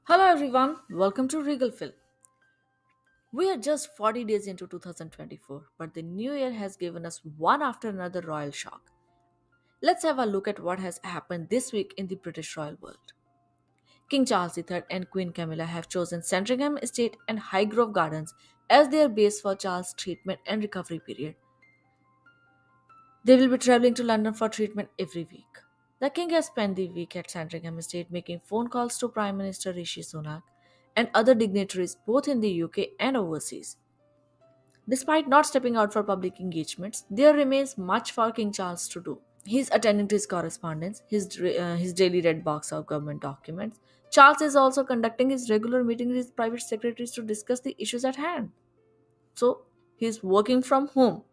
Hello everyone, welcome to Regal Film. We are just 40 days into 2024, but the new year has given us one after another royal shock. Let's have a look at what has happened this week in the British royal world. King Charles III and Queen Camilla have chosen Sandringham Estate and Highgrove Gardens as their base for Charles' treatment and recovery period. They will be traveling to London for treatment every week. The king has spent the week at Sandringham Estate making phone calls to Prime Minister Rishi Sunak and other dignitaries both in the UK and overseas. Despite not stepping out for public engagements, there remains much for King Charles to do. He's attending to his correspondence, his daily red box of government documents. Charles is also conducting his regular meetings with private secretaries to discuss the issues at hand. So, he's working from home.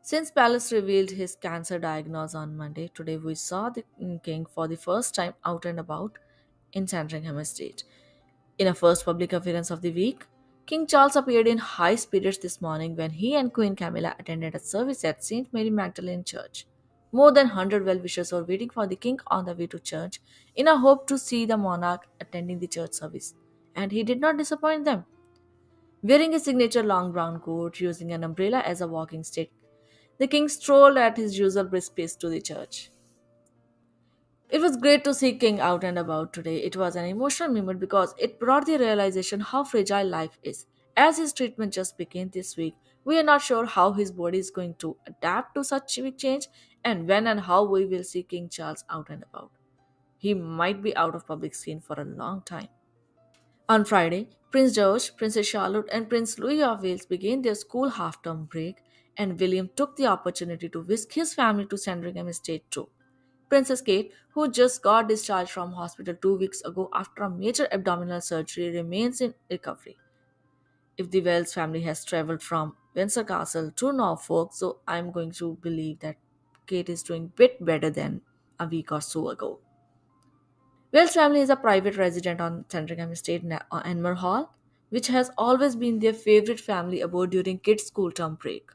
Since Palace revealed his cancer diagnosis on Monday, today we saw the king for the first time out and about in Sandringham Estate. In a first public appearance of the week, King Charles appeared in high spirits this morning when he and Queen Camilla attended a service at St. Mary Magdalene Church. More than 100 well wishers were waiting for the king on the way to church in a hope to see the monarch attending the church service. And he did not disappoint them. Wearing his signature long brown coat, using an umbrella as a walking stick, the king strolled at his usual brisk pace to the church. It was great to see King out and about today. It was an emotional moment because it brought the realization how fragile life is. As his treatment just began this week, we are not sure how his body is going to adapt to such big change and when and how we will see King Charles out and about. He might be out of public scene for a long time. On Friday, Prince George, Princess Charlotte, and Prince Louis of Wales began their school half term break, and William took the opportunity to whisk his family to Sandringham Estate too. Princess Kate, who just got discharged from hospital 2 weeks ago after a major abdominal surgery, remains in recovery. If the Wells family has traveled from Windsor Castle to Norfolk, so I'm going to believe that Kate is doing bit better than a week or so ago. Wells family is a private resident on Sandringham Estate Anmer Hall, which has always been their favorite family abode during kids' school term break.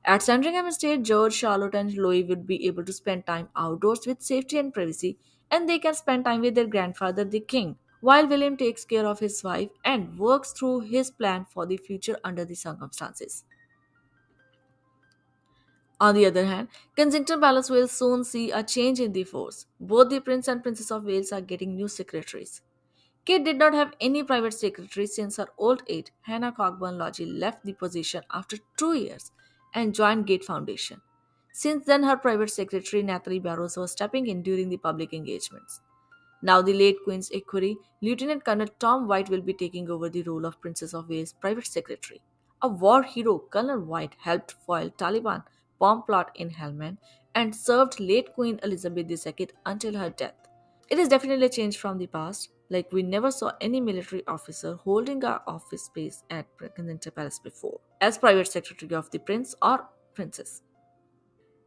At Sandringham Estate, George, Charlotte, and Louis would be able to spend time outdoors with safety and privacy, and they can spend time with their grandfather, the king, while William takes care of his wife and works through his plan for the future under the circumstances. On the other hand, Kensington Palace will soon see a change in the force. Both the Prince and Princess of Wales are getting new secretaries. Kate did not have any private secretary since her old age. Hannah Cockburn Lodge left the position after 2 years and joined Gate Foundation. Since then, her private secretary Natalie Barrows was stepping in during the public engagements. Now, the late Queen's equerry, Lieutenant Colonel Tom White, will be taking over the role of Princess of Wales' private secretary. A war hero, Colonel White helped foil Taliban bomb plot in Helmand and served late Queen Elizabeth II until her death. It is definitely a change from the past, like we never saw any military officer holding a office space at Kensington Palace before, as private secretary of the prince or princess.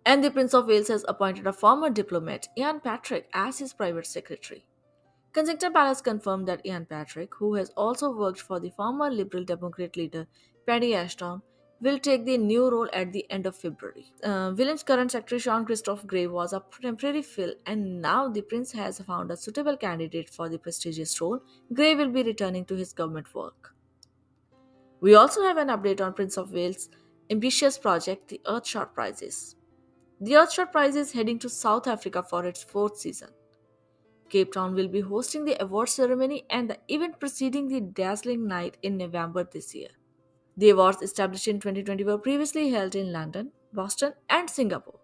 And the Prince of Wales has appointed a former diplomat, Ian Patrick, as his private secretary. Kensington Palace confirmed that Ian Patrick, who has also worked for the former Liberal Democrat leader Paddy Ashton, will take the new role at the end of February. William's current secretary Sean Christoph Grey was a temporary fill, and now the Prince has found a suitable candidate for the prestigious role. Grey will be returning to his government work. We also have an update on Prince of Wales' ambitious project, the Earthshot Prizes. The Earthshot Prize is heading to South Africa for its fourth season. Cape Town will be hosting the award ceremony and the event preceding the dazzling night in November this year. The awards established in 2020 were previously held in London, Boston, and Singapore.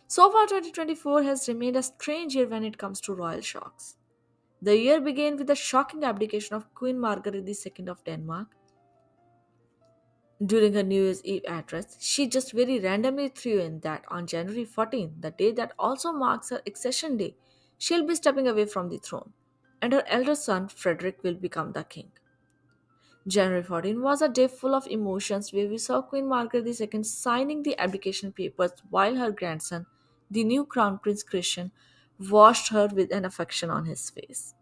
So far, 2024 has remained a strange year when it comes to royal shocks. The year began with the shocking abdication of Queen Margaret II of Denmark. During her New Year's Eve address, she just very randomly threw in that on January 14, the day that also marks her accession day, she'll be stepping away from the throne, and her elder son Frederick will become the king. January 14 was a day full of emotions where we saw Queen Margaret II signing the abdication papers while her grandson, the new Crown Prince Christian, watched her with an affection on his face.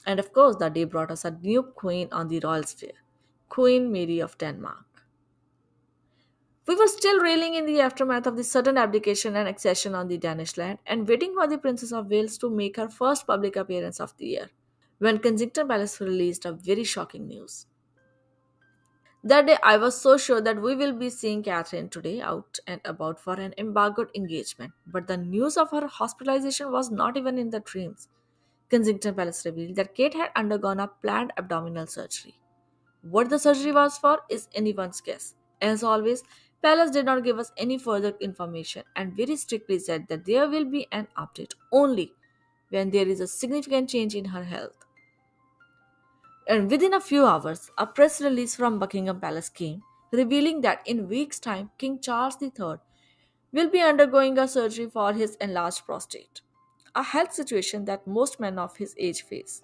And of course, that day brought us a new queen on the royal sphere, Queen Mary of Denmark. We were still reeling in the aftermath of the sudden abdication and accession on the Danish land and waiting for the Princess of Wales to make her first public appearance of the year when Kensington Palace released a very shocking news. That day, I was so sure that we will be seeing Catherine today out and about for an embargoed engagement, but the news of her hospitalization was not even in the dreams. Kensington Palace revealed that Kate had undergone a planned abdominal surgery. What the surgery was for is anyone's guess. As always, Palace did not give us any further information and very strictly said that there will be an update only when there is a significant change in her health. And within a few hours, a press release from Buckingham Palace came, revealing that in weeks' time, King Charles III will be undergoing a surgery for his enlarged prostate, a health situation that most men of his age face.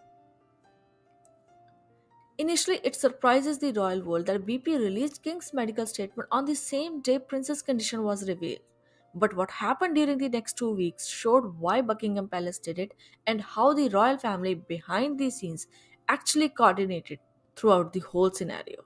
Initially, it surprises the royal world that BP released King's medical statement on the same day Prince's condition was revealed. But what happened during the next 2 weeks showed why Buckingham Palace did it and how the royal family behind the scenes actually coordinated throughout the whole scenario.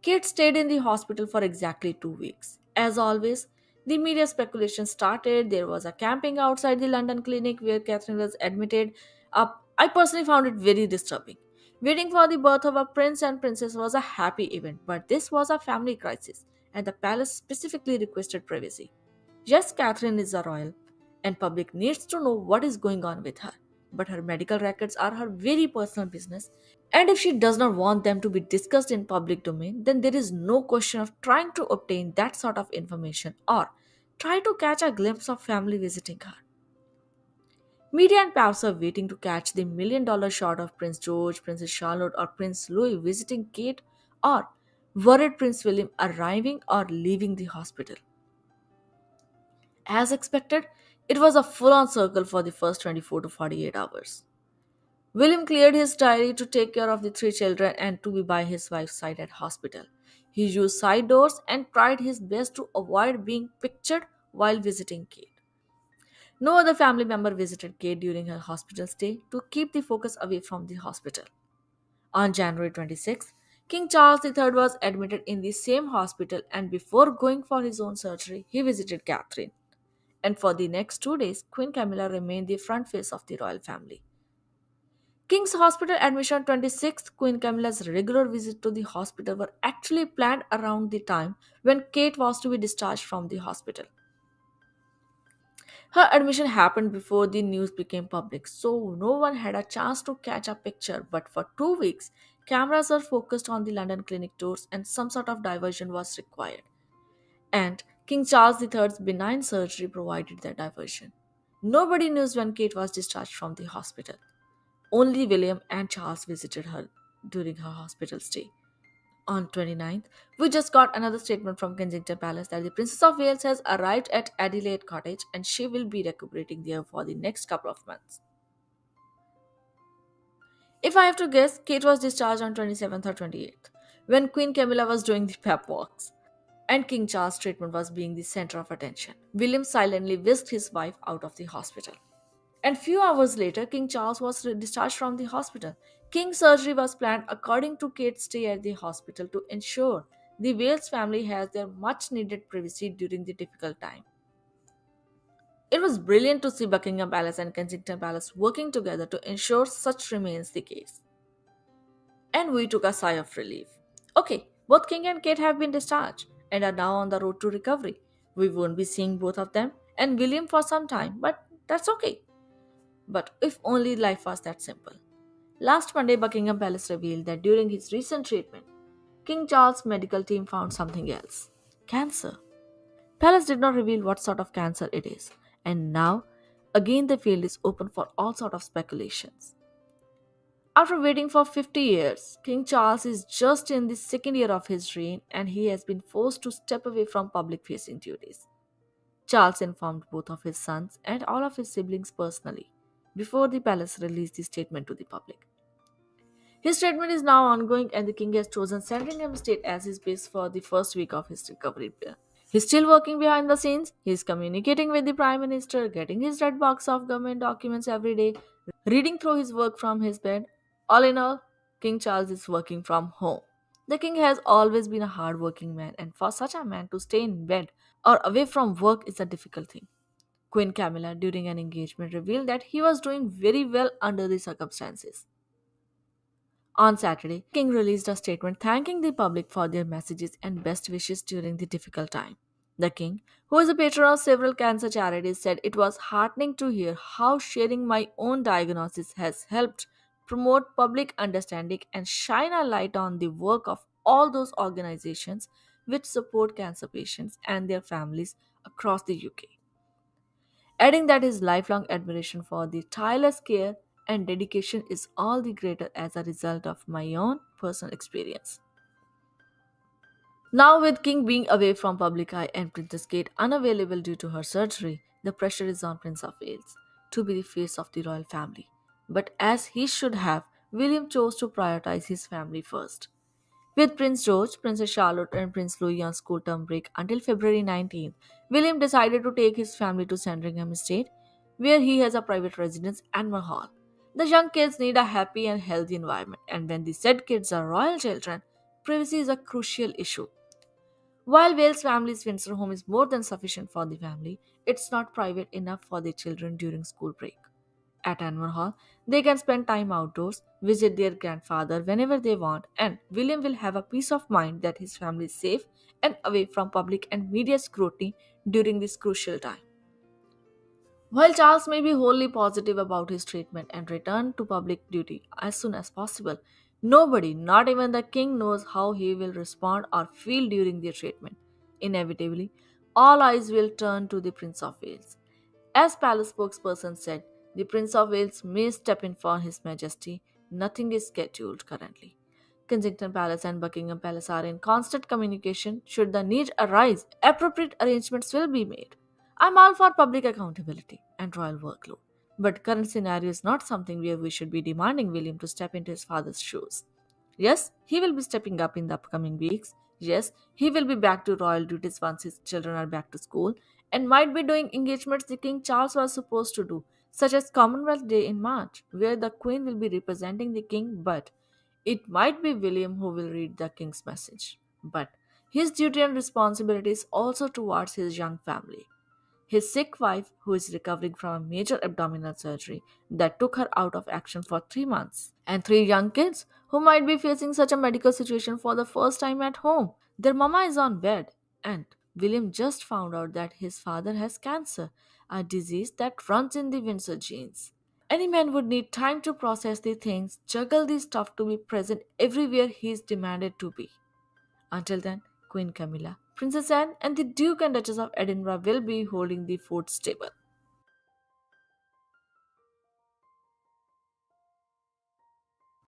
Kate stayed in the hospital for exactly 2 weeks. As always, the media speculation started. There was a camping outside the London clinic where Catherine was admitted. I personally found it very disturbing. Waiting for the birth of a prince and princess was a happy event, but this was a family crisis, and the palace specifically requested privacy. Yes, Catherine is a royal, and public needs to know what is going on with her. But her medical records are her very personal business, and if she does not want them to be discussed in public domain, then there is no question of trying to obtain that sort of information or try to catch a glimpse of family visiting her. Media and pals are waiting to catch the $1 million shot of Prince George, Princess Charlotte, or Prince Louis visiting Kate or worried Prince William arriving or leaving the hospital. As expected, it was a full on circle for the first 24 to 48 hours. William cleared his diary to take care of the three children and to be by his wife's side at hospital. He used side doors and tried his best to avoid being pictured while visiting Kate. No other family member visited Kate during her hospital stay to keep the focus away from the hospital. On January 26th, King Charles III was admitted in the same hospital and before going for his own surgery, he visited Catherine. And for the next 2 days, Queen Camilla remained the front face of the royal family. King's Hospital admission 26th, Queen Camilla's regular visit to the hospital were actually planned around the time when Kate was to be discharged from the hospital. Her admission happened before the news became public, so no one had a chance to catch a picture. But for 2 weeks, cameras were focused on the London clinic tours and some sort of diversion was required. And King Charles III's benign surgery provided that diversion. Nobody knew when Kate was discharged from the hospital. Only William and Charles visited her during her hospital stay. On 29th, we just got another statement from Kensington Palace that the Princess of Wales has arrived at Adelaide Cottage and she will be recuperating there for the next couple of months. If I have to guess, Kate was discharged on 27th or 28th, when Queen Camilla was doing the pep walks, and King Charles' treatment was being the center of attention. William silently whisked his wife out of the hospital. And few hours later, King Charles was discharged from the hospital. King's surgery was planned according to Kate's stay at the hospital to ensure the Wales family has their much needed privacy during the difficult time. It was brilliant to see Buckingham Palace and Kensington Palace working together to ensure such remains the case. And we took a sigh of relief. Okay, both King and Kate have been discharged and are now on the road to recovery. We won't be seeing both of them and William for some time, but that's okay. But if only life was that simple. Last Monday, Buckingham Palace revealed that during his recent treatment, King Charles' medical team found something else: cancer. Palace did not reveal what sort of cancer it is, and now, again, the field is open for all sort of speculations. After waiting for 50 years, King Charles is just in the second year of his reign and he has been forced to step away from public facing duties. Charles informed both of his sons and all of his siblings personally before the palace released the statement to the public. His treatment is now ongoing, and the king has chosen Sandringham Estate as his base for the first week of his recovery. He's still working behind the scenes. He's communicating with the Prime Minister, getting his red box of government documents every day, reading through his work from his bed. All in all, King Charles is working from home. The king has always been a hard-working man, and for such a man to stay in bed or away from work is a difficult thing. Queen Camilla, during an engagement, revealed that he was doing very well under the circumstances. On Saturday, King released a statement thanking the public for their messages and best wishes during the difficult time. The king, who is a patron of several cancer charities, said it was heartening to hear how sharing my own diagnosis has helped promote public understanding and shine a light on the work of all those organizations which support cancer patients and their families across the UK, adding that his lifelong admiration for the tireless care and dedication is all the greater as a result of my own personal experience. Now, with King being away from public eye and Princess Kate unavailable due to her surgery, the pressure is on Prince of Wales to be the face of the royal family. But as he should have, William chose to prioritize his family first. With Prince George, Princess Charlotte, and Prince Louis on school term break until February 19th, William decided to take his family to Sandringham Estate, where he has a private residence and a hall. The young kids need a happy and healthy environment, and when the said kids are royal children, privacy is a crucial issue. While Wales family's Windsor home is more than sufficient for the family, it's not private enough for the children during school break. At Anmore Hall, they can spend time outdoors, visit their grandfather whenever they want, and William will have a peace of mind that his family is safe and away from public and media scrutiny during this crucial time. While Charles may be wholly positive about his treatment and return to public duty as soon as possible, nobody, not even the king, knows how he will respond or feel during the treatment. Inevitably, all eyes will turn to the Prince of Wales. As palace spokesperson said, the Prince of Wales may step in for His Majesty. Nothing is scheduled currently. Kensington Palace and Buckingham Palace are in constant communication. Should the need arise, appropriate arrangements will be made. I'm all for public accountability and royal workload, but current scenario is not something where we should be demanding William to step into his father's shoes. Yes, he will be stepping up in the upcoming weeks. Yes, he will be back to royal duties once his children are back to school and might be doing engagements the King Charles was supposed to do, such as Commonwealth Day in March, where the Queen will be representing the King, but it might be William who will read the King's message. But his duty and responsibility is also towards his young family. His sick wife, who is recovering from a major abdominal surgery that took her out of action for 3 months, and three young kids who might be facing such a medical situation for the first time at home. Their mama is on bed, and William just found out that his father has cancer, a disease that runs in the Windsor genes. Any man would need time to process the things, juggle the stuff to be present everywhere he is demanded to be. Until then, Queen Camilla, Princess Anne, and the Duke and Duchess of Edinburgh will be holding the fort stable.